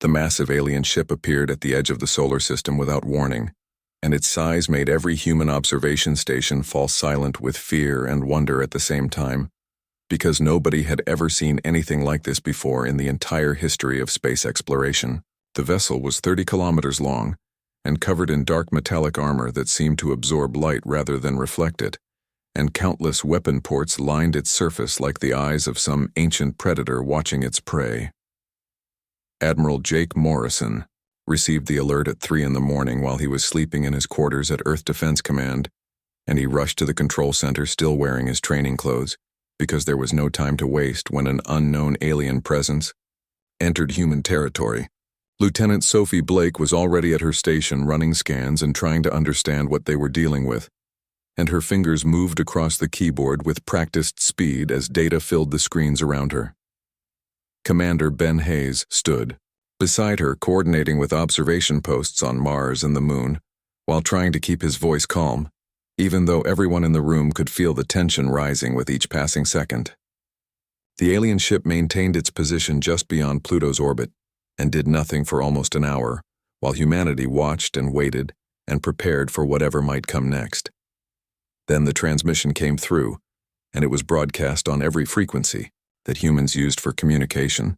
The massive alien ship appeared at the edge of the solar system without warning, and its size made every human observation station fall silent with fear and wonder at the same time, because nobody had ever seen anything like this before in the entire history of space exploration. The vessel was 30 kilometers long and covered in dark metallic armor that seemed to absorb light rather than reflect it, and countless weapon ports lined its surface like the eyes of some ancient predator watching its prey. Admiral Jake Morrison received the alert at 3 in the morning while he was sleeping in his quarters at Earth Defense Command, and he rushed to the control center still wearing his training clothes, because there was no time to waste when an unknown alien presence entered human territory. Lieutenant Sophie Blake was already at her station running scans and trying to understand what they were dealing with, and her fingers moved across the keyboard with practiced speed as data filled the screens around her. Commander Ben Hayes stood beside her, coordinating with observation posts on Mars and the Moon, while trying to keep his voice calm, even though everyone in the room could feel the tension rising with each passing second. The alien ship maintained its position just beyond Pluto's orbit and did nothing for almost an hour, while humanity watched and waited and prepared for whatever might come next. Then the transmission came through, and it was broadcast on every frequency that humans used for communication,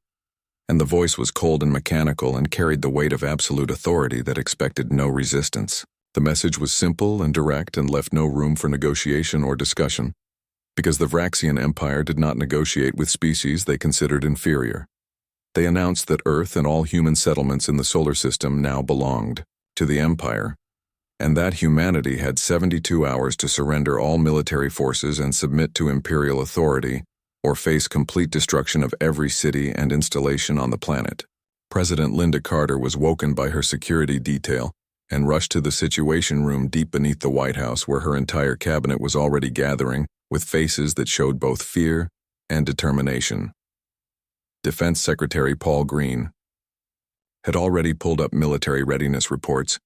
and the voice was cold and mechanical and carried the weight of absolute authority that expected no resistance. The message was simple and direct and left no room for negotiation or discussion, because the Vraxian Empire did not negotiate with species they considered inferior. They announced that Earth and all human settlements in the solar system now belonged to the Empire, and that humanity had 72 hours to surrender all military forces and submit to imperial authority, or face complete destruction of every city and installation on the planet. President Linda Carter was woken by her security detail and rushed to the Situation Room deep beneath the White House, where her entire cabinet was already gathering, with faces that showed both fear and determination. Defense Secretary Paul Green had already pulled up military readiness reports,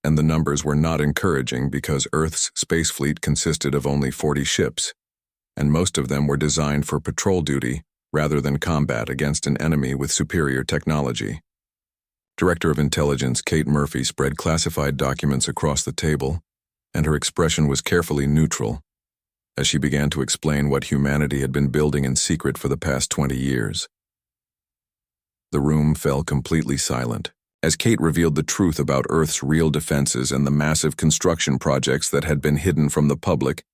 and the numbers were not encouraging because Earth's space fleet consisted of only 40 ships, and most of them were designed for patrol duty rather than combat against an enemy with superior technology. Director of Intelligence Kate Murphy spread classified documents across the table, and her expression was carefully neutral as she began to explain what humanity had been building in secret for the past 20 years. The room fell completely silent as Kate revealed the truth about Earth's real defenses and the massive construction projects that had been hidden from the public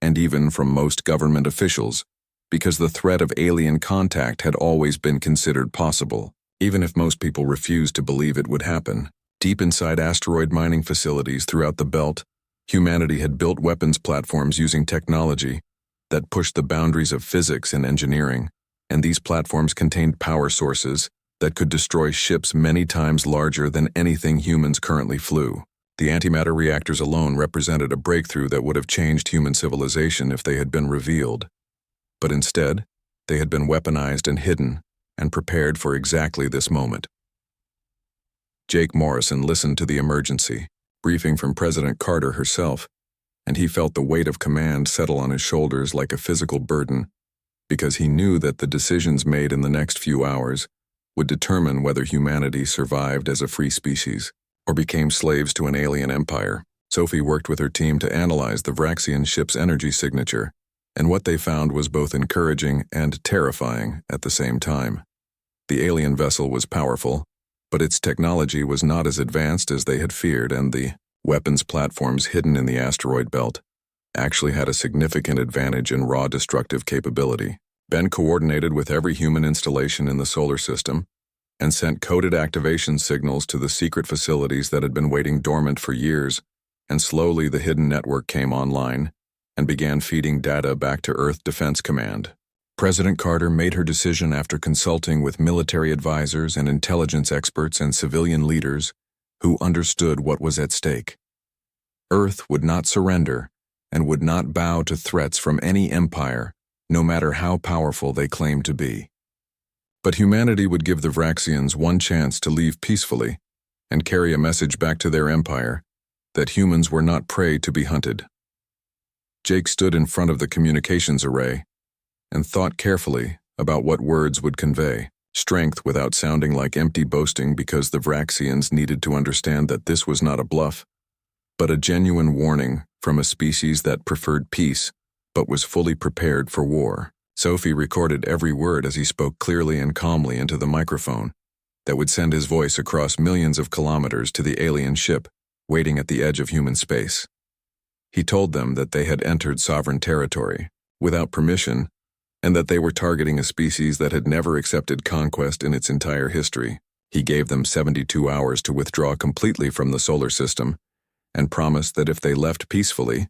and even from most government officials, because the threat of alien contact had always been considered possible, even if most people refused to believe it would happen. Deep inside asteroid mining facilities throughout the belt, humanity had built weapons platforms using technology that pushed the boundaries of physics and engineering, and these platforms contained power sources that could destroy ships many times larger than anything humans currently flew. The antimatter reactors alone represented a breakthrough that would have changed human civilization if they had been revealed. But instead, they had been weaponized and hidden, and prepared for exactly this moment. Jake Morrison listened to the emergency briefing from President Carter herself, and he felt the weight of command settle on his shoulders like a physical burden, because he knew that the decisions made in the next few hours would determine whether humanity survived as a free species or became slaves to an alien empire. Sophie worked with her team to analyze the Vraxian ship's energy signature, and what they found was both encouraging and terrifying at the same time. The alien vessel was powerful, but its technology was not as advanced as they had feared, and the weapons platforms hidden in the asteroid belt actually had a significant advantage in raw destructive capability. Ben coordinated with every human installation in the solar system and sent coded activation signals to the secret facilities that had been waiting dormant for years, and slowly the hidden network came online and began feeding data back to Earth Defense Command. President Carter made her decision after consulting with military advisors and intelligence experts and civilian leaders who understood what was at stake. Earth would not surrender and would not bow to threats from any empire, no matter how powerful they claimed to be. But humanity would give the Vraxians one chance to leave peacefully and carry a message back to their empire that humans were not prey to be hunted. Jake stood in front of the communications array and thought carefully about what words would convey. Strength without sounding like empty boasting, because the Vraxians needed to understand that this was not a bluff, but a genuine warning from a species that preferred peace but was fully prepared for war. Sophie recorded every word as he spoke clearly and calmly into the microphone that would send his voice across millions of kilometers to the alien ship waiting at the edge of human space. He told them that they had entered sovereign territory without permission, and that they were targeting a species that had never accepted conquest in its entire history. He gave them 72 hours to withdraw completely from the solar system, and promised that if they left peacefully,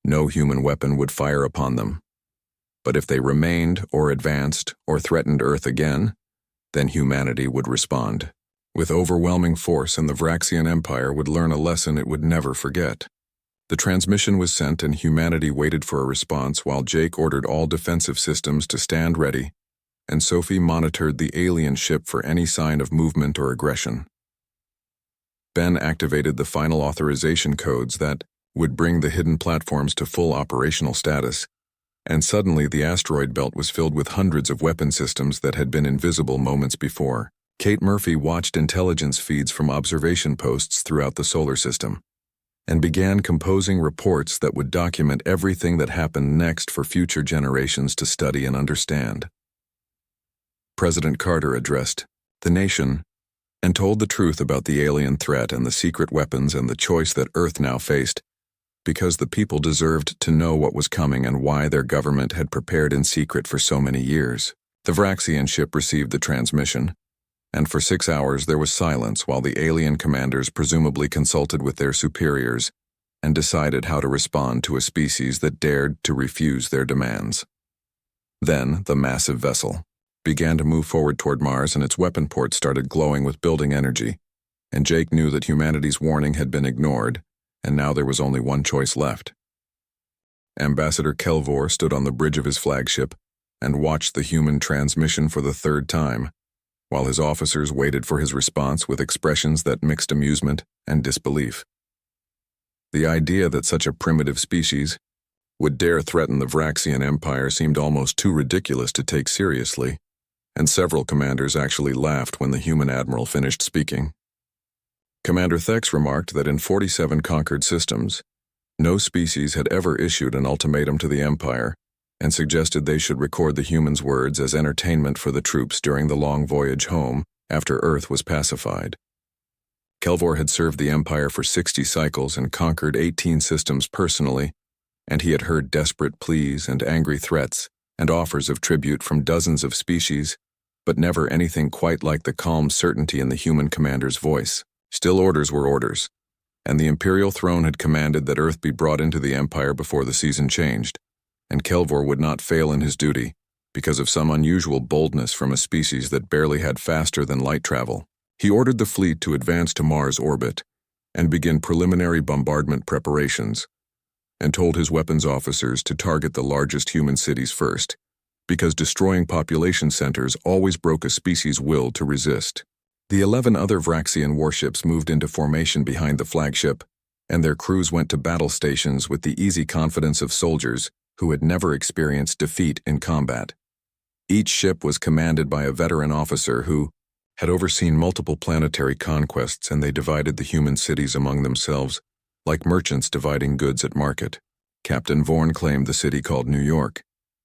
no human weapon would fire upon them. But if they remained or advanced or threatened Earth again, then humanity would respond with overwhelming force, and the Vraxian Empire would learn a lesson it would never forget. The transmission was sent and humanity waited for a response while Jake ordered all defensive systems to stand ready, and Sophie monitored the alien ship for any sign of movement or aggression. Ben activated the final authorization codes that would bring the hidden platforms to full operational status, and suddenly the asteroid belt was filled with hundreds of weapon systems that had been invisible moments before. Kate Murphy watched intelligence feeds from observation posts throughout the solar system, and began composing reports that would document everything that happened next for future generations to study and understand. President Carter addressed the nation and told the truth about the alien threat and the secret weapons and the choice that Earth now faced, because the people deserved to know what was coming and why their government had prepared in secret for so many years. The Vraxian ship received the transmission, and for 6 hours there was silence while the alien commanders presumably consulted with their superiors and decided how to respond to a species that dared to refuse their demands. Then the massive vessel began to move forward toward Mars, and its weapon ports started glowing with building energy, and Jake knew that humanity's warning had been ignored, and now there was only one choice left. Ambassador Kelvor stood on the bridge of his flagship and watched the human transmission for the third time, while his officers waited for his response with expressions that mixed amusement and disbelief. The idea that such a primitive species would dare threaten the Vraxian Empire seemed almost too ridiculous to take seriously, and several commanders actually laughed when the human admiral finished speaking. Commander Thex remarked that in 47 conquered systems, no species had ever issued an ultimatum to the Empire, and suggested they should record the humans' words as entertainment for the troops during the long voyage home after Earth was pacified. Kelvor had served the Empire for 60 cycles and conquered 18 systems personally, and he had heard desperate pleas and angry threats and offers of tribute from dozens of species, but never anything quite like the calm certainty in the human commander's voice. Still, orders were orders, and the Imperial throne had commanded that Earth be brought into the Empire before the season changed, and Kelvor would not fail in his duty because of some unusual boldness from a species that barely had faster than light travel. He ordered the fleet to advance to Mars orbit and begin preliminary bombardment preparations, and told his weapons officers to target the largest human cities first, because destroying population centers always broke a species' will to resist. The 11 other Vraxian warships moved into formation behind the flagship, and their crews went to battle stations with the easy confidence of soldiers who had never experienced defeat in combat. Each ship was commanded by a veteran officer who had overseen multiple planetary conquests, and they divided the human cities among themselves, like merchants dividing goods at market. Captain Vorn claimed the city called New York,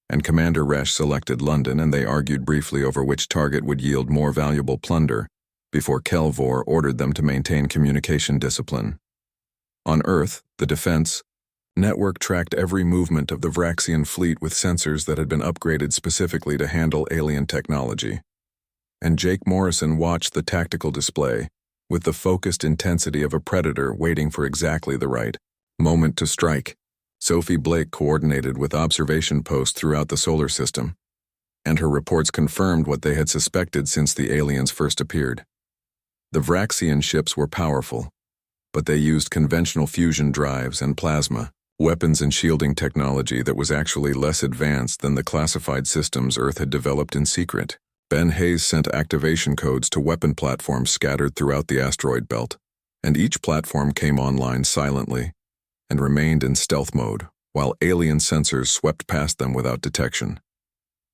and Commander Resch selected London, and they argued briefly over which target would yield more valuable plunder, before Kelvor ordered them to maintain communication discipline. On Earth, the defense network tracked every movement of the Vraxian fleet with sensors that had been upgraded specifically to handle alien technology. And Jake Morrison watched the tactical display with the focused intensity of a predator waiting for exactly the right moment to strike. Sophie Blake coordinated with observation posts throughout the solar system, and her reports confirmed what they had suspected since the aliens first appeared. The Vraxian ships were powerful, but they used conventional fusion drives and plasma, weapons and shielding technology that was actually less advanced than the classified systems Earth had developed in secret. Ben Hayes sent activation codes to weapon platforms scattered throughout the asteroid belt, and each platform came online silently and remained in stealth mode while alien sensors swept past them without detection.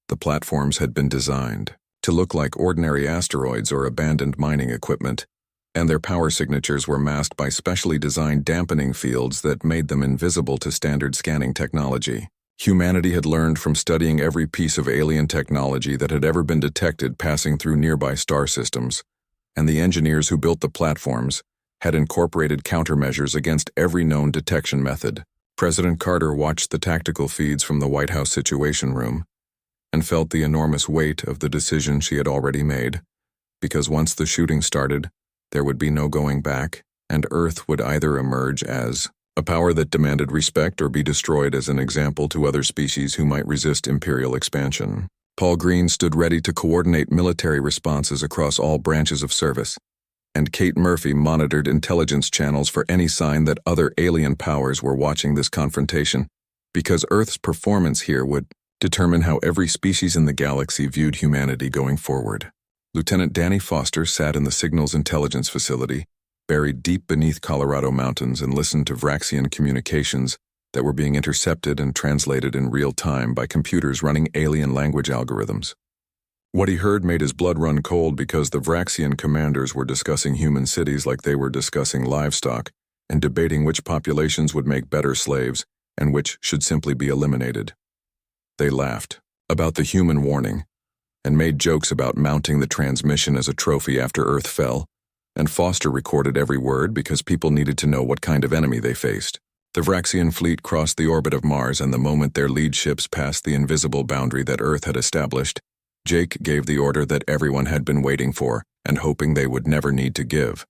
The platforms had been designed to look like ordinary asteroids or abandoned mining equipment, and their power signatures were masked by specially designed dampening fields that made them invisible to standard scanning technology. Humanity had learned from studying every piece of alien technology that had ever been detected passing through nearby star systems, and the engineers who built the platforms had incorporated countermeasures against every known detection method. President Carter watched the tactical feeds from the White House Situation Room and felt the enormous weight of the decision she had already made, because once the shooting started, there would be no going back, and Earth would either emerge as a power that demanded respect or be destroyed as an example to other species who might resist imperial expansion. Paul Green stood ready to coordinate military responses across all branches of service, and Kate Murphy monitored intelligence channels for any sign that other alien powers were watching this confrontation, because Earth's performance here would determine how every species in the galaxy viewed humanity going forward. Lieutenant Danny Foster sat in the Signals Intelligence Facility, buried deep beneath Colorado mountains, and listened to Vraxian communications that were being intercepted and translated in real time by computers running alien language algorithms. What he heard made his blood run cold, because the Vraxian commanders were discussing human cities like they were discussing livestock, and debating which populations would make better slaves and which should simply be eliminated. They laughed about the human warning and made jokes about mounting the transmission as a trophy after Earth fell, and Foster recorded every word because people needed to know what kind of enemy they faced. The Vraxian fleet crossed the orbit of Mars, and the moment their lead ships passed the invisible boundary that Earth had established, Jake gave the order that everyone had been waiting for and hoping they would never need to give.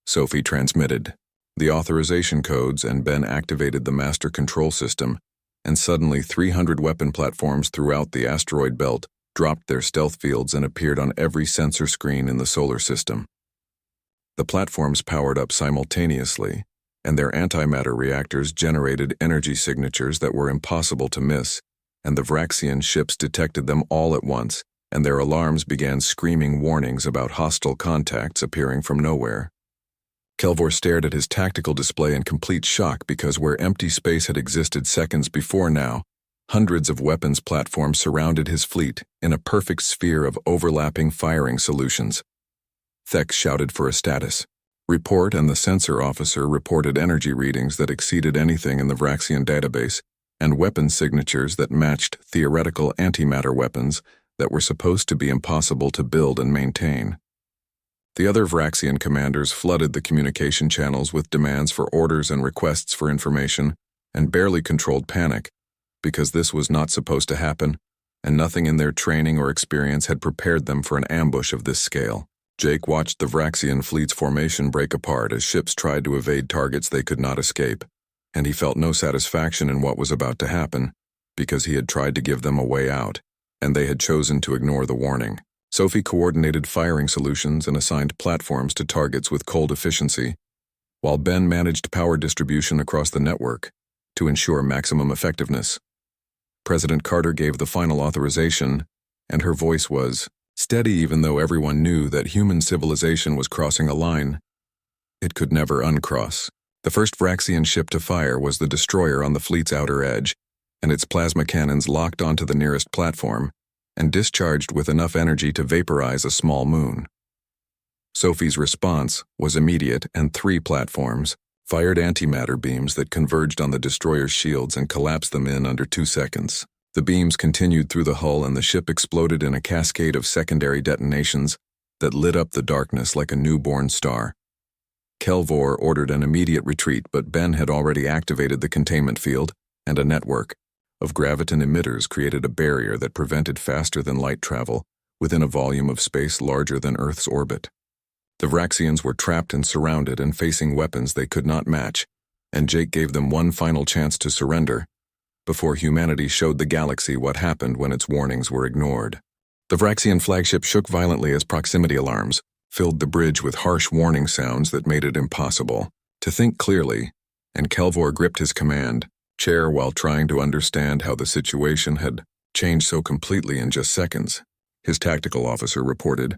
Sophie transmitted the authorization codes, and Ben activated the master control system, and suddenly 300 weapon platforms throughout the asteroid belt dropped their stealth fields and appeared on every sensor screen in the solar system. The platforms powered up simultaneously, and their antimatter reactors generated energy signatures that were impossible to miss, and the Vraxian ships detected them all at once, and their alarms began screaming warnings about hostile contacts appearing from nowhere. Kelvor stared at his tactical display in complete shock, because where empty space had existed seconds before now, hundreds of weapons platforms surrounded his fleet in a perfect sphere of overlapping firing solutions. Thex shouted for a status report, and the sensor officer reported energy readings that exceeded anything in the Vraxian database, and weapon signatures that matched theoretical antimatter weapons that were supposed to be impossible to build and maintain. The other Vraxian commanders flooded the communication channels with demands for orders and requests for information, and barely controlled panic, because this was not supposed to happen, and nothing in their training or experience had prepared them for an ambush of this scale. Jake watched the Vraxian fleet's formation break apart as ships tried to evade targets they could not escape, and he felt no satisfaction in what was about to happen, because he had tried to give them a way out, and they had chosen to ignore the warning. Sophie coordinated firing solutions and assigned platforms to targets with cold efficiency, while Ben managed power distribution across the network to ensure maximum effectiveness. President Carter gave the final authorization, and her voice was steady, even though everyone knew that human civilization was crossing a line it could never uncross. The first Vraxian ship to fire was the destroyer on the fleet's outer edge, and its plasma cannons locked onto the nearest platform and discharged with enough energy to vaporize a small moon. Sophie's response was immediate, and 3 platforms fired antimatter beams that converged on the destroyer's shields and collapsed them in under 2 seconds. The beams continued through the hull, and the ship exploded in a cascade of secondary detonations that lit up the darkness like a newborn star. Kelvor ordered an immediate retreat, but Ben had already activated the containment field, and a network of graviton emitters created a barrier that prevented faster-than-light travel within a volume of space larger than Earth's orbit. The Vraxians were trapped and surrounded and facing weapons they could not match, and Jake gave them one final chance to surrender before humanity showed the galaxy what happened when its warnings were ignored. The Vraxian flagship shook violently as proximity alarms filled the bridge with harsh warning sounds that made it impossible to think clearly, and Kelvor gripped his command chair while trying to understand how the situation had changed so completely in just seconds. His tactical officer reported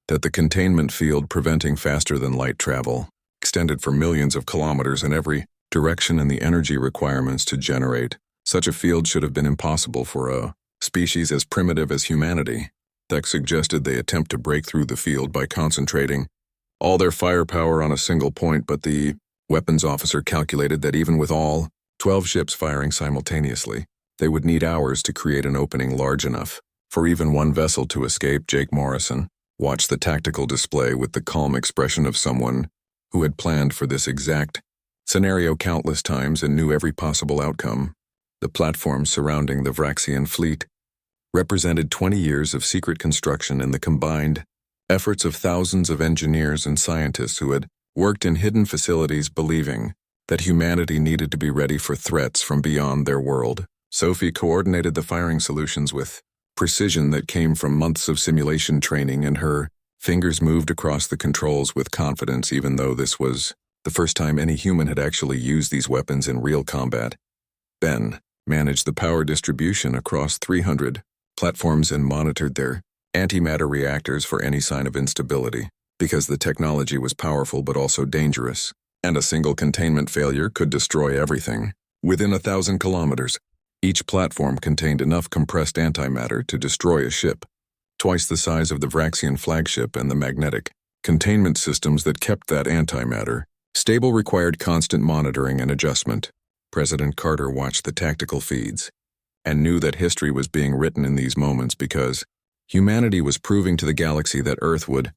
that the containment field preventing faster-than-light travel extended for millions of kilometers in every direction, and the energy requirements to generate such a field should have been impossible for a species as primitive as humanity. Tech suggested they attempt to break through the field by concentrating all their firepower on a single point, but the weapons officer calculated that even with all 12 ships firing simultaneously, they would need hours to create an opening large enough for even one vessel to escape. Jake Morrison watched the tactical display with the calm expression of someone who had planned for this exact scenario countless times and knew every possible outcome. The platforms surrounding the Vraxian fleet represented 20 years of secret construction and the combined efforts of thousands of engineers and scientists who had worked in hidden facilities believing that humanity needed to be ready for threats from beyond their world. Sophie coordinated the firing solutions with precision that came from months of simulation training, and her fingers moved across the controls with confidence, even though this was the first time any human had actually used these weapons in real combat. Ben managed the power distribution across 300 platforms and monitored their antimatter reactors for any sign of instability, because the technology was powerful but also dangerous, and a single containment failure could destroy everything. Within 1,000 kilometers, each platform contained enough compressed antimatter to destroy a ship, twice the size of the Vraxian flagship, and the magnetic containment systems that kept that antimatter stable required constant monitoring and adjustment. President Carter watched the tactical feeds and knew that history was being written in these moments because humanity was proving to the galaxy that Earth would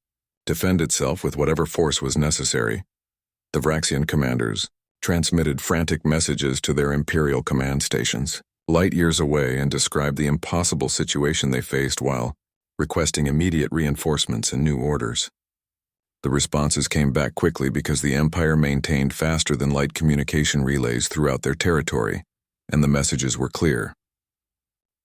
defend itself with whatever force was necessary. The Vraxian commanders transmitted frantic messages to their Imperial command stations, light years away, and described the impossible situation they faced while requesting immediate reinforcements and new orders. The responses came back quickly because the Empire maintained faster-than-light communication relays throughout their territory, and the messages were clear.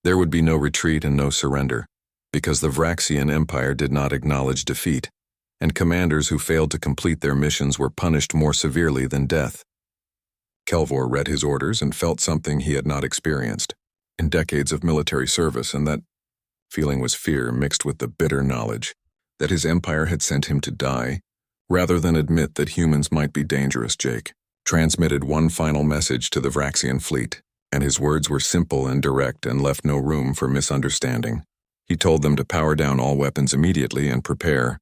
There would be no retreat and no surrender, because the Vraxian Empire did not acknowledge defeat, and commanders who failed to complete their missions were punished more severely than death. Kelvor read his orders and felt something he had not experienced in decades of military service, and that feeling was fear mixed with the bitter knowledge that his empire had sent him to die, rather than admit that humans might be dangerous. Jake transmitted one final message to the Vraxian fleet, and his words were simple and direct and left no room for misunderstanding. He told them to power down all weapons immediately and prepare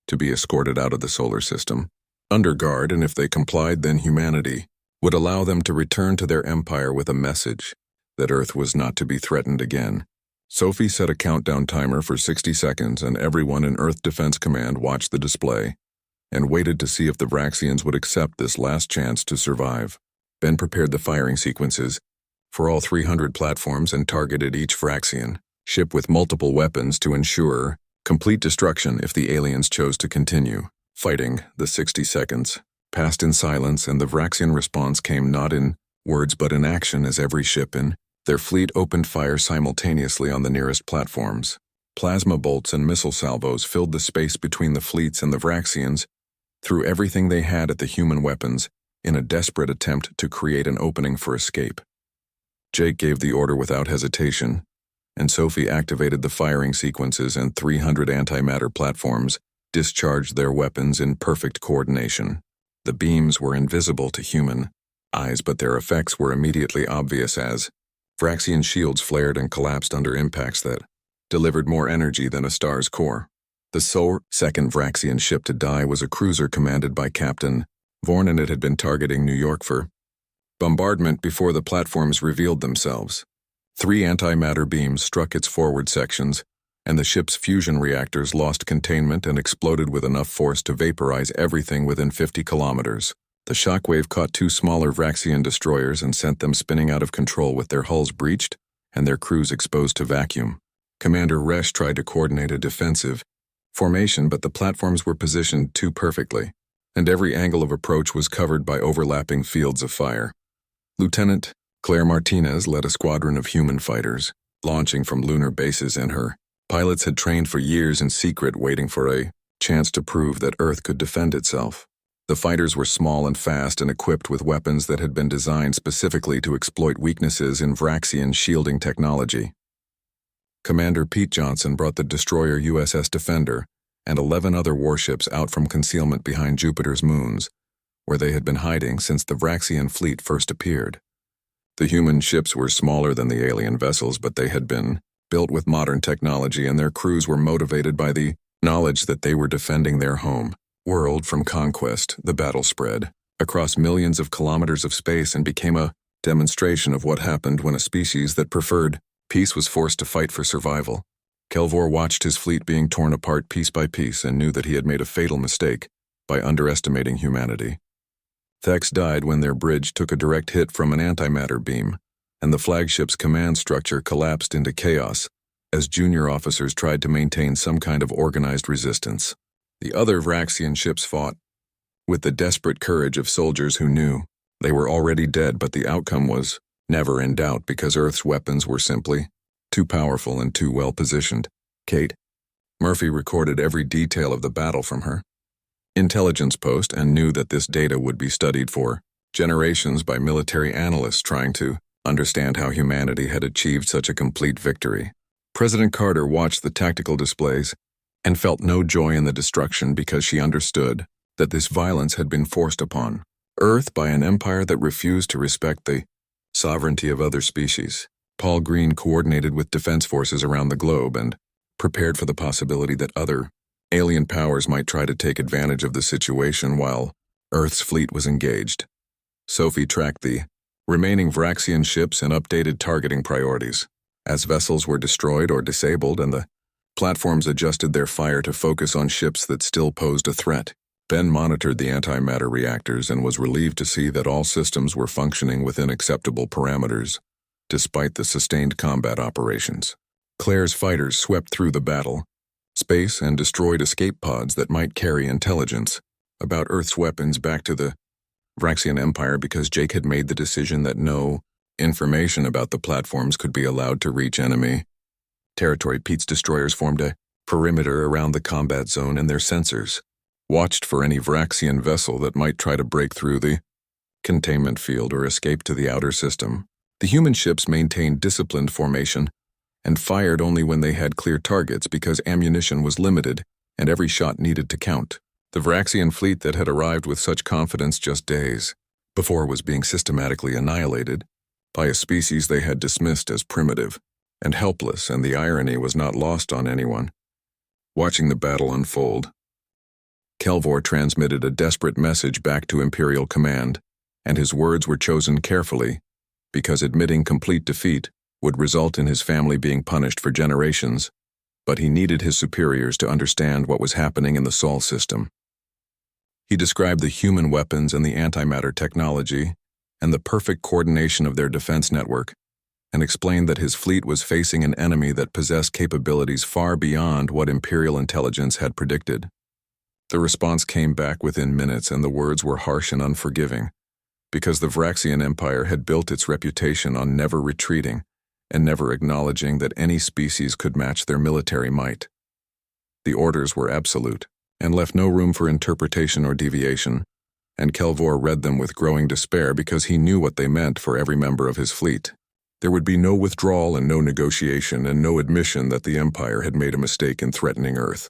to be escorted out of the solar system under guard, and if they complied, then humanity would allow them to return to their empire with a message that Earth was not to be threatened again. Sophie set a countdown timer for 60 seconds, and everyone in Earth Defense Command watched the display and waited to see if the Vraxians would accept this last chance to survive. Ben prepared the firing sequences for all 300 platforms and targeted each Vraxian ship with multiple weapons to ensure complete destruction if the aliens chose to continue fighting. The 60 seconds passed in silence, and the Vraxian response came not in words but in action as every ship in their fleet opened fire simultaneously on the nearest platforms. Plasma bolts and missile salvos filled the space between the fleets, and the Vraxians threw everything they had at the human weapons in a desperate attempt to create an opening for escape. Jake gave the order without hesitation, and Sophie activated the firing sequences, and 300 antimatter platforms discharged their weapons in perfect coordination. The beams were invisible to human eyes, but their effects were immediately obvious as Vraxian shields flared and collapsed under impacts that delivered more energy than a star's core. The second Vraxian ship to die was a cruiser commanded by Captain Vorn, and it had been targeting New York for bombardment before the platforms revealed themselves. 3 antimatter beams struck its forward sections, and the ship's fusion reactors lost containment and exploded with enough force to vaporize everything within 50 kilometers. The shockwave caught 2 smaller Vraxian destroyers and sent them spinning out of control with their hulls breached and their crews exposed to vacuum. Commander Resch tried to coordinate a defensive formation, but the platforms were positioned too perfectly, and every angle of approach was covered by overlapping fields of fire. Lieutenant Claire Martinez led a squadron of human fighters, launching from lunar bases, and her pilots had trained for years in secret, waiting for a chance to prove that Earth could defend itself. The fighters were small and fast and equipped with weapons that had been designed specifically to exploit weaknesses in Vraxian shielding technology. Commander Pete Johnson brought the destroyer USS Defender and 11 other warships out from concealment behind Jupiter's moons, where they had been hiding since the Vraxian fleet first appeared. The human ships were smaller than the alien vessels, but they had been built with modern technology, and their crews were motivated by the knowledge that they were defending their home world from conquest. The battle spread across millions of kilometers of space and became a demonstration of what happened when a species that preferred peace was forced to fight for survival. Kelvor watched his fleet being torn apart piece by piece and knew that he had made a fatal mistake by underestimating humanity. Thex died when their bridge took a direct hit from an antimatter beam, and the flagship's command structure collapsed into chaos as junior officers tried to maintain some kind of organized resistance. The other Vraxian ships fought with the desperate courage of soldiers who knew they were already dead, but the outcome was never in doubt because Earth's weapons were simply too powerful and too well positioned. Kate Murphy recorded every detail of the battle from her intelligence post and knew that this data would be studied for generations by military analysts trying to understand how humanity had achieved such a complete victory. President Carter watched the tactical displays and felt no joy in the destruction because she understood that this violence had been forced upon Earth by an empire that refused to respect the sovereignty of other species. Paul Green coordinated with defense forces around the globe and prepared for the possibility that other alien powers might try to take advantage of the situation while Earth's fleet was engaged. Sophie tracked the remaining Vraxian ships and updated targeting priorities. As vessels were destroyed or disabled and the platforms adjusted their fire to focus on ships that still posed a threat, Ben monitored the antimatter reactors and was relieved to see that all systems were functioning within acceptable parameters, despite the sustained combat operations. Claire's fighters swept through the battle space and destroyed escape pods that might carry intelligence about Earth's weapons back to the Vraxian Empire because Jake had made the decision that no information about the platforms could be allowed to reach enemy territory. Pete's destroyers formed a perimeter around the combat zone, and their sensors watched for any Vraxian vessel that might try to break through the containment field or escape to the outer system. The human ships maintained disciplined formation and fired only when they had clear targets because ammunition was limited and every shot needed to count. The Vraxian fleet that had arrived with such confidence just days before was being systematically annihilated by a species they had dismissed as primitive and helpless, and the irony was not lost on anyone. Watching the battle unfold, Kelvor transmitted a desperate message back to Imperial Command, and his words were chosen carefully because admitting complete defeat would result in his family being punished for generations, but he needed his superiors to understand what was happening in the Sol system. He described the human weapons and the antimatter technology and the perfect coordination of their defense network, and explained that his fleet was facing an enemy that possessed capabilities far beyond what Imperial intelligence had predicted. The response came back within minutes, and the words were harsh and unforgiving, because the Vraxian Empire had built its reputation on never retreating and never acknowledging that any species could match their military might. The orders were absolute and left no room for interpretation or deviation, and Kelvor read them with growing despair because he knew what they meant for every member of his fleet. There would be no withdrawal and no negotiation and no admission that the Empire had made a mistake in threatening Earth.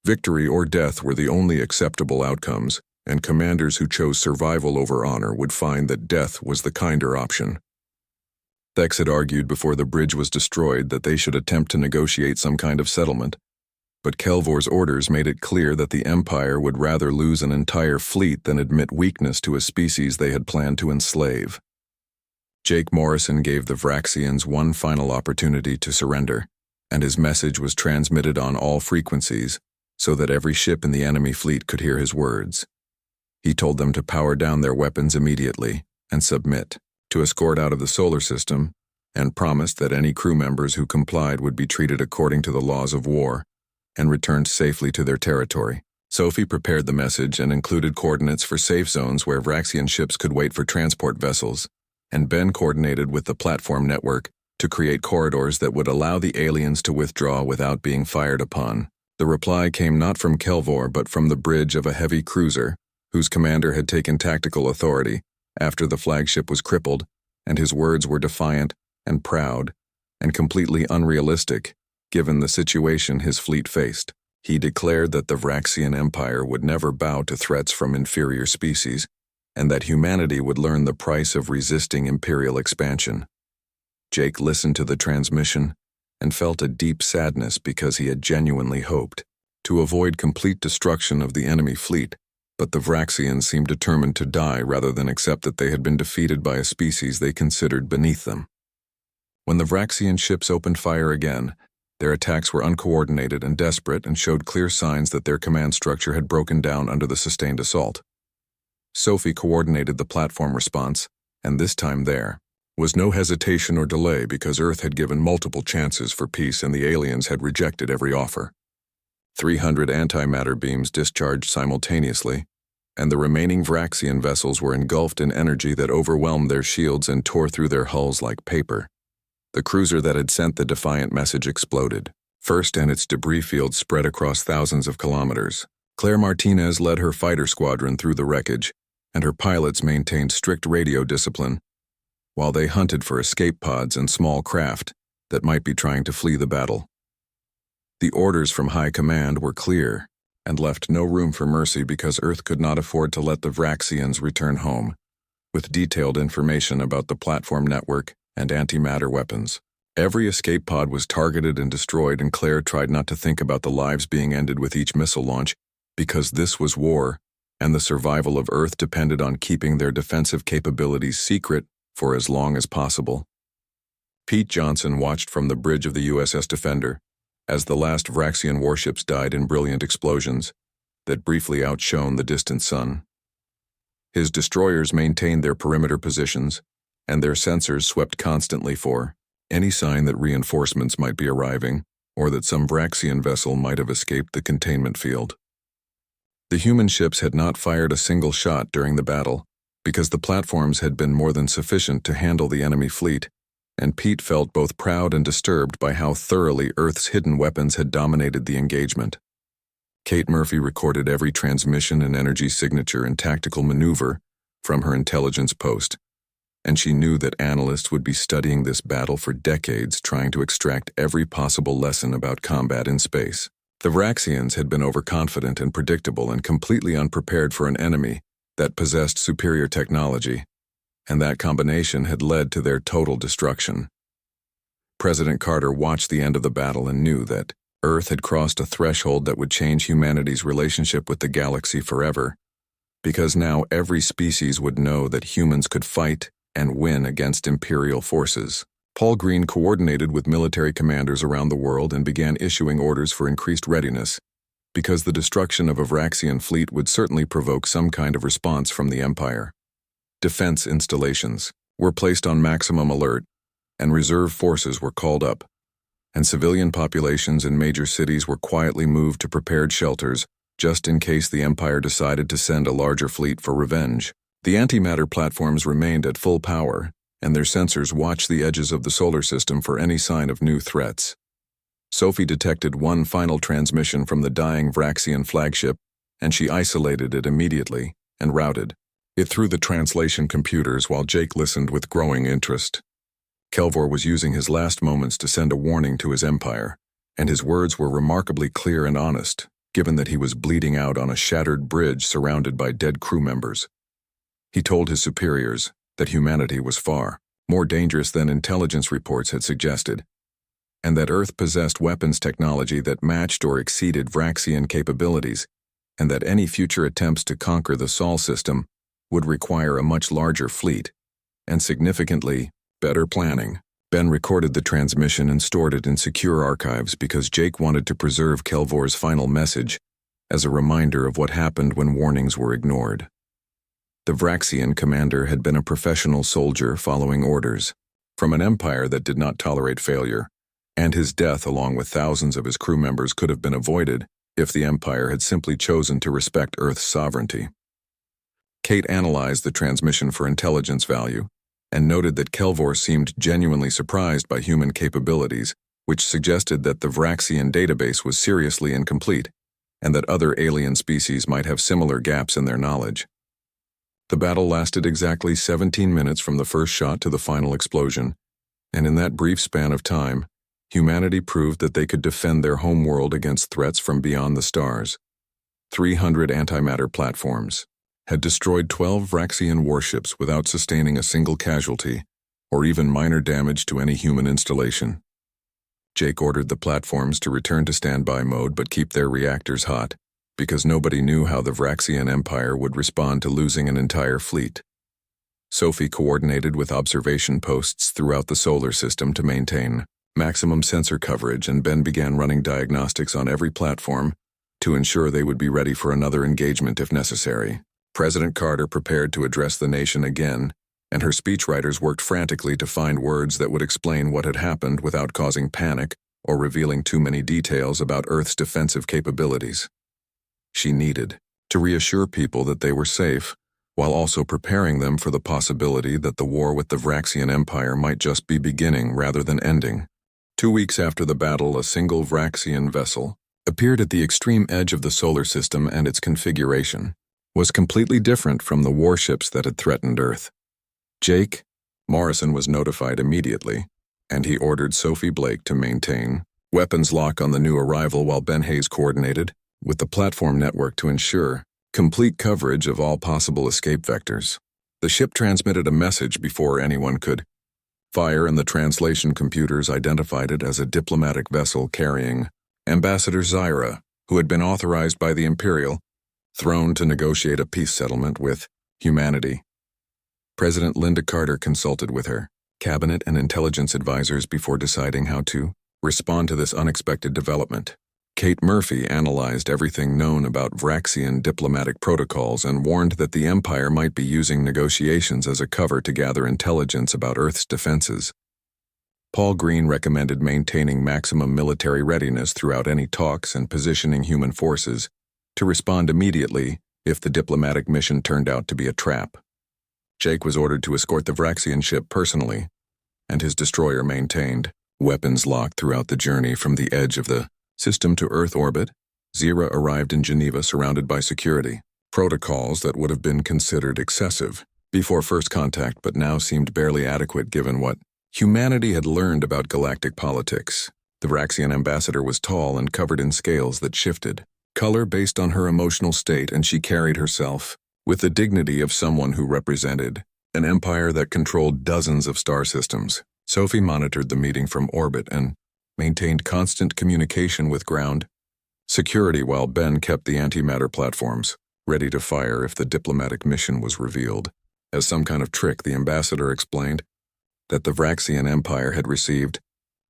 Victory or death were the only acceptable outcomes, and commanders who chose survival over honor would find that death was the kinder option. Thex had argued before the bridge was destroyed that they should attempt to negotiate some kind of settlement, but Kelvor's orders made it clear that the Empire would rather lose an entire fleet than admit weakness to a species they had planned to enslave. Jake Morrison gave the Vraxians one final opportunity to surrender, and his message was transmitted on all frequencies so that every ship in the enemy fleet could hear his words. He told them to power down their weapons immediately and submit, to escort out of the solar system, and promised that any crew members who complied would be treated according to the laws of war and returned safely to their territory. Sophie prepared the message and included coordinates for safe zones where Vraxian ships could wait for transport vessels, and Ben coordinated with the platform network to create corridors that would allow the aliens to withdraw without being fired upon. The reply came not from Kelvor but from the bridge of a heavy cruiser, whose commander had taken tactical authority after the flagship was crippled, and his words were defiant and proud and completely unrealistic given the situation his fleet faced. He declared that the Vraxian Empire would never bow to threats from inferior species, and that humanity would learn the price of resisting imperial expansion. Jake listened to the transmission and felt a deep sadness because he had genuinely hoped to avoid complete destruction of the enemy fleet, but the Vraxians seemed determined to die rather than accept that they had been defeated by a species they considered beneath them. When the Vraxian ships opened fire again, their attacks were uncoordinated and desperate and showed clear signs that their command structure had broken down under the sustained assault. Sophie coordinated the platform response, and this time there was no hesitation or delay because Earth had given multiple chances for peace and the aliens had rejected every offer. 300 antimatter beams discharged simultaneously, and the remaining Vraxian vessels were engulfed in energy that overwhelmed their shields and tore through their hulls like paper. The cruiser that had sent the defiant message exploded, first, and its debris field spread across thousands of kilometers. Claire Martinez led her fighter squadron through the wreckage, and her pilots maintained strict radio discipline, while they hunted for escape pods and small craft that might be trying to flee the battle. The orders from high command were clear and left no room for mercy because Earth could not afford to let the Vraxians return home, with detailed information about the platform network and antimatter weapons. Every escape pod was targeted and destroyed, and Claire tried not to think about the lives being ended with each missile launch because this was war, and the survival of Earth depended on keeping their defensive capabilities secret for as long as possible. Pete Johnson watched from the bridge of the USS Defender as the last Vraxian warships died in brilliant explosions that briefly outshone the distant sun. His destroyers maintained their perimeter positions, and their sensors swept constantly for any sign that reinforcements might be arriving or that some Vraxian vessel might have escaped the containment field. The human ships had not fired a single shot during the battle because the platforms had been more than sufficient to handle the enemy fleet, and Pete felt both proud and disturbed by how thoroughly Earth's hidden weapons had dominated the engagement. Kate Murphy recorded every transmission and energy signature and tactical maneuver from her intelligence post, and she knew that analysts would be studying this battle for decades, trying to extract every possible lesson about combat in space. The Vraxians had been overconfident and predictable and completely unprepared for an enemy that possessed superior technology, and that combination had led to their total destruction. President Carter watched the end of the battle and knew that Earth had crossed a threshold that would change humanity's relationship with the galaxy forever, because now every species would know that humans could fight and win against imperial forces. Paul Green coordinated with military commanders around the world and began issuing orders for increased readiness, because the destruction of a Vraxian fleet would certainly provoke some kind of response from the Empire. Defense installations were placed on maximum alert, and reserve forces were called up, and civilian populations in major cities were quietly moved to prepared shelters just in case the Empire decided to send a larger fleet for revenge. The antimatter platforms remained at full power, and their sensors watched the edges of the solar system for any sign of new threats. Sophie detected one final transmission from the dying Vraxian flagship, and she isolated it immediately and routed it through the translation computers while Jake listened with growing interest. Kelvor was using his last moments to send a warning to his empire, and his words were remarkably clear and honest, given that he was bleeding out on a shattered bridge surrounded by dead crew members. He told his superiors that humanity was far more dangerous than intelligence reports had suggested, and that Earth possessed weapons technology that matched or exceeded Vraxian capabilities, and that any future attempts to conquer the Sol system would require a much larger fleet, and significantly better planning. Ben recorded the transmission and stored it in secure archives because Jake wanted to preserve Kelvor's final message as a reminder of what happened when warnings were ignored. The Vraxian commander had been a professional soldier following orders from an empire that did not tolerate failure, and his death along with thousands of his crew members could have been avoided if the empire had simply chosen to respect Earth's sovereignty. Kate analyzed the transmission for intelligence value and noted that Kelvor seemed genuinely surprised by human capabilities, which suggested that the Vraxian database was seriously incomplete and that other alien species might have similar gaps in their knowledge. The battle lasted exactly 17 minutes from the first shot to the final explosion, and in that brief span of time, humanity proved that they could defend their home world against threats from beyond the stars. 300 antimatter platforms had destroyed 12 Vraxian warships without sustaining a single casualty or even minor damage to any human installation. Jake ordered the platforms to return to standby mode but keep their reactors hot, because nobody knew how the Vraxian Empire would respond to losing an entire fleet. Sophie coordinated with observation posts throughout the solar system to maintain maximum sensor coverage, and Ben began running diagnostics on every platform to ensure they would be ready for another engagement if necessary. President Carter prepared to address the nation again, and her speechwriters worked frantically to find words that would explain what had happened without causing panic or revealing too many details about Earth's defensive capabilities. She needed to reassure people that they were safe, while also preparing them for the possibility that the war with the Vraxian Empire might just be beginning rather than ending. 2 weeks after the battle, a single Vraxian vessel appeared at the extreme edge of the solar system, and its configuration was completely different from the warships that had threatened Earth. Jake Morrison was notified immediately, and he ordered Sophie Blake to maintain weapons lock on the new arrival while Ben Hayes coordinated with the platform network to ensure complete coverage of all possible escape vectors. The ship transmitted a message before anyone could fire, and the translation computers identified it as a diplomatic vessel carrying Ambassador Zyra, who had been authorized by the Imperial throne to negotiate a peace settlement with humanity. President Linda Carter consulted with her cabinet and intelligence advisors before deciding how to respond to this unexpected development. Kate Murphy analyzed everything known about Vraxian diplomatic protocols and warned that the Empire might be using negotiations as a cover to gather intelligence about Earth's defenses. Paul Green recommended maintaining maximum military readiness throughout any talks and positioning human forces to respond immediately if the diplomatic mission turned out to be a trap. Jake was ordered to escort the Vraxian ship personally, and his destroyer maintained weapons locked throughout the journey from the edge of the system to Earth orbit. Zyra arrived in Geneva surrounded by security, protocols that would have been considered excessive before first contact but now seemed barely adequate given what humanity had learned about galactic politics. The Vraxian ambassador was tall and covered in scales that shifted color based on her emotional state, and she carried herself with the dignity of someone who represented an empire that controlled dozens of star systems. Sophie monitored the meeting from orbit and maintained constant communication with ground security while Ben kept the antimatter platforms ready to fire if the diplomatic mission was revealed. As some kind of trick, the ambassador explained that the Vraxian Empire had received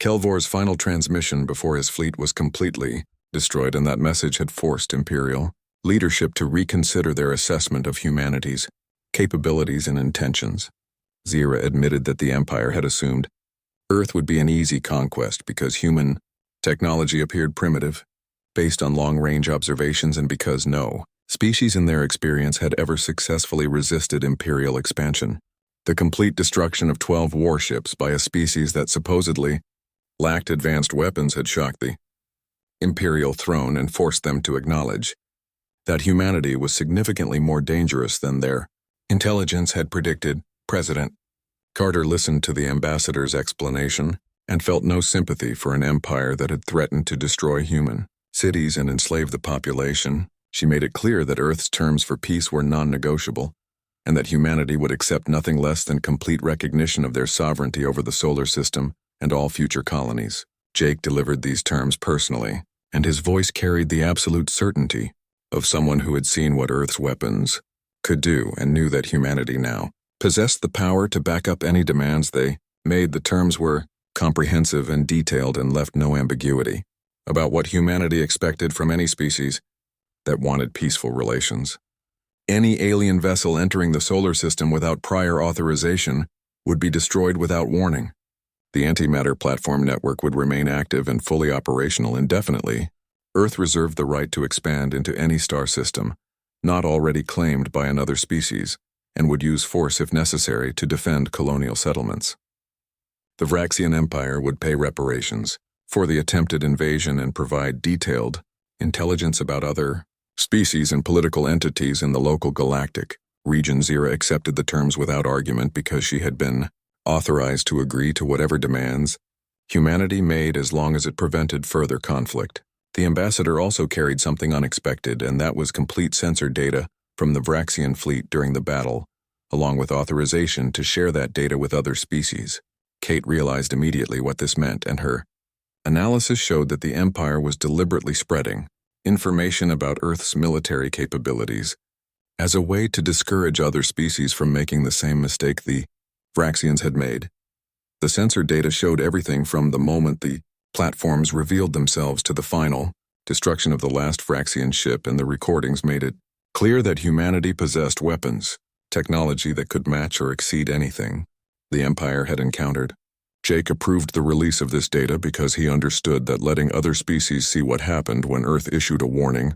Kelvor's final transmission before his fleet was completely destroyed, and that message had forced Imperial leadership to reconsider their assessment of humanity's capabilities and intentions. Zyra admitted that the Empire had assumed Earth would be an easy conquest because human technology appeared primitive, based on long-range observations, and because no species in their experience had ever successfully resisted Imperial expansion. The complete destruction of 12 warships by a species that supposedly lacked advanced weapons had shocked the Imperial throne and forced them to acknowledge that humanity was significantly more dangerous than their intelligence had predicted. President Carter listened to the ambassador's explanation and felt no sympathy for an empire that had threatened to destroy human cities and enslave the population. She made it clear that Earth's terms for peace were non-negotiable, and that humanity would accept nothing less than complete recognition of their sovereignty over the solar system and all future colonies. Jake delivered these terms personally, and his voice carried the absolute certainty of someone who had seen what Earth's weapons could do and knew that humanity now possessed the power to back up any demands they made. The terms were comprehensive and detailed and left no ambiguity about what humanity expected from any species that wanted peaceful relations. Any alien vessel entering the solar system without prior authorization would be destroyed without warning. The antimatter platform network would remain active and fully operational indefinitely. Earth reserved the right to expand into any star system not already claimed by another species, and would use force if necessary to defend colonial settlements. The Vraxian Empire would pay reparations for the attempted invasion and provide detailed intelligence about other species and political entities in the local galactic region. Zyra accepted the terms without argument because she had been authorized to agree to whatever demands humanity made as long as it prevented further conflict. The ambassador also carried something unexpected, and that was complete sensor data from the Vraxian fleet during the battle, along with authorization to share that data with other species. Kate realized immediately what this meant, and her Analysis showed that the Empire was deliberately spreading information about Earth's military capabilities as a way to discourage other species from making the same mistake the Vraxians had made. The sensor data showed everything from the moment the platforms revealed themselves to the final destruction of the last Vraxian ship, and the recordings made it clear that humanity possessed weapons, technology that could match or exceed anything the Empire had encountered. Jake approved the release of this data because he understood that letting other species see what happened when Earth issued a warning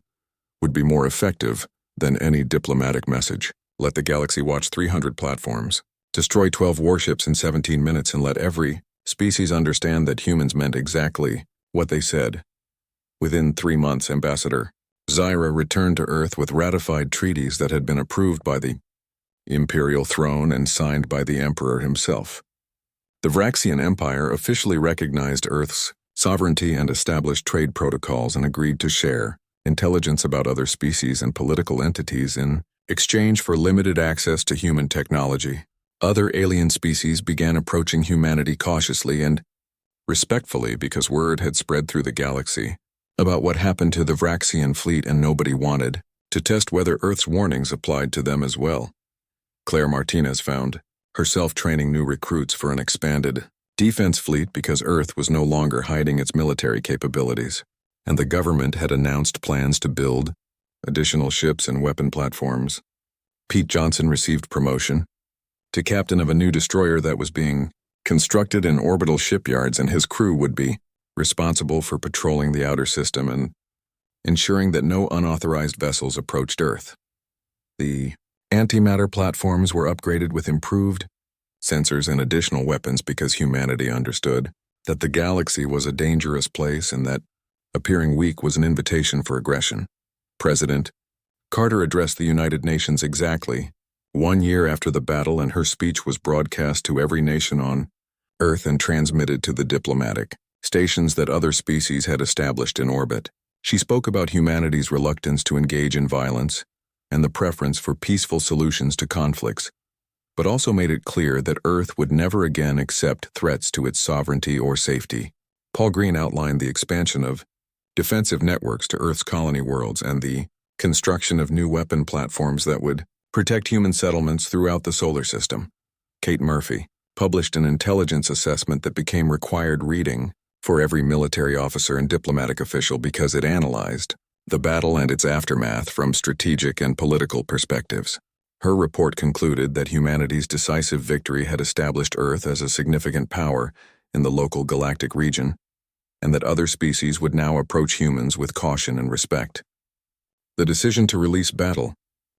would be more effective than any diplomatic message. Let the galaxy watch 300 platforms, destroy 12 warships in 17 minutes, and let every species understand that humans meant exactly what they said. Within 3 months, Ambassador Zyra returned to Earth with ratified treaties that had been approved by the Imperial throne and signed by the Emperor himself. The Vraxian Empire officially recognized Earth's sovereignty and established trade protocols and agreed to share intelligence about other species and political entities in exchange for limited access to human technology. Other alien species began approaching humanity cautiously and respectfully because word had spread through the galaxy about what happened to the Vraxian fleet, and nobody wanted to test whether Earth's warnings applied to them as well. Claire Martinez found herself training new recruits for an expanded defense fleet because Earth was no longer hiding its military capabilities, and the government had announced plans to build additional ships and weapon platforms. Pete Johnson received promotion to captain of a new destroyer that was being constructed in orbital shipyards, and his crew would be responsible for patrolling the outer system and ensuring that no unauthorized vessels approached Earth. The antimatter platforms were upgraded with improved sensors and additional weapons because humanity understood that the galaxy was a dangerous place and that appearing weak was an invitation for aggression. President Carter addressed the United Nations exactly 1 year after the battle, and her speech was broadcast to every nation on Earth and transmitted to the diplomatic stations that other species had established in orbit. She spoke about humanity's reluctance to engage in violence and the preference for peaceful solutions to conflicts, but also made it clear that Earth would never again accept threats to its sovereignty or safety. Paul Green outlined the expansion of defensive networks to Earth's colony worlds and the construction of new weapon platforms that would protect human settlements throughout the solar system. Kate Murphy published an intelligence assessment that became required reading for every military officer and diplomatic official because it analyzed the battle and its aftermath from strategic and political perspectives. Her report concluded that humanity's decisive victory had established Earth as a significant power in the local galactic region, and that other species would now approach humans with caution and respect. The decision to release battle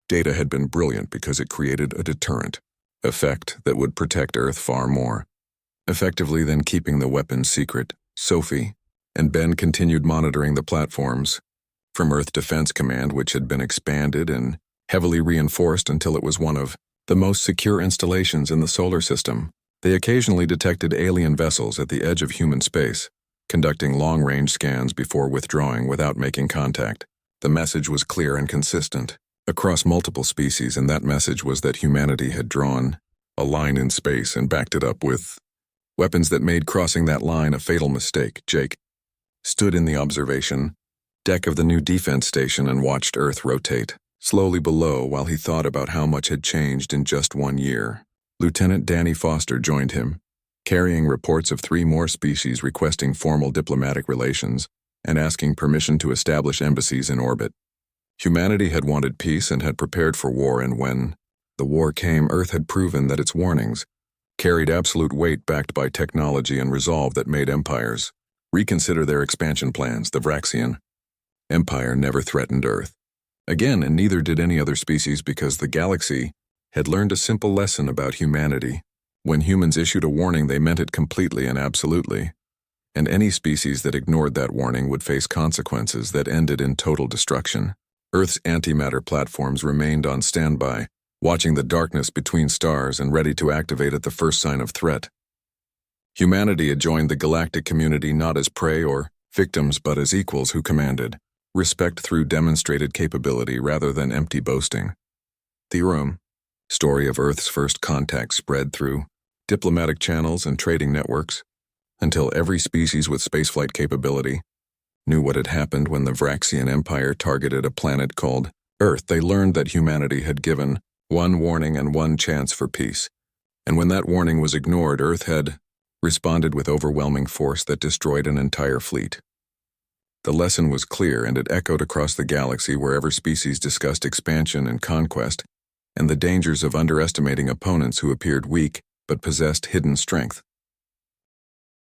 data had been brilliant because it created a deterrent effect that would protect Earth far more effectively than keeping the weapons secret. Sophie and Ben continued monitoring the platforms from Earth Defense Command, which had been expanded and heavily reinforced until it was one of the most secure installations in the solar system. They occasionally detected alien vessels at the edge of human space, conducting long-range scans before withdrawing without making contact. The message was clear and consistent across multiple species, and that message was that humanity had drawn a line in space and backed it up with weapons that made crossing that line a fatal mistake. Jake stood in the observation deck of the new defense station and watched Earth rotate slowly below while he thought about how much had changed in just 1 year. Lieutenant Danny Foster joined him, carrying reports of 3 more species requesting formal diplomatic relations and asking permission to establish embassies in orbit. Humanity had wanted peace and had prepared for war, and when the war came, Earth had proven that its warnings carried absolute weight backed by technology and resolve that made empires reconsider their expansion plans. The Vraxian Empire never threatened Earth again, and neither did any other species, because the galaxy had learned a simple lesson about humanity. When humans issued a warning, they meant it completely and absolutely, and any species that ignored that warning would face consequences that ended in total destruction. Earth's antimatter platforms remained on standby, watching the darkness between stars and ready to activate at the first sign of threat. Humanity had joined the galactic community not as prey or victims, but as equals who commanded respect through demonstrated capability rather than empty boasting. The story of Earth's first contact spread through diplomatic channels and trading networks, until every species with spaceflight capability knew what had happened when the Vraxian Empire targeted a planet called Earth. They learned that humanity had given one warning and one chance for peace. And when that warning was ignored, Earth had responded with overwhelming force that destroyed an entire fleet. The lesson was clear, and it echoed across the galaxy wherever species discussed expansion and conquest, and the dangers of underestimating opponents who appeared weak but possessed hidden strength.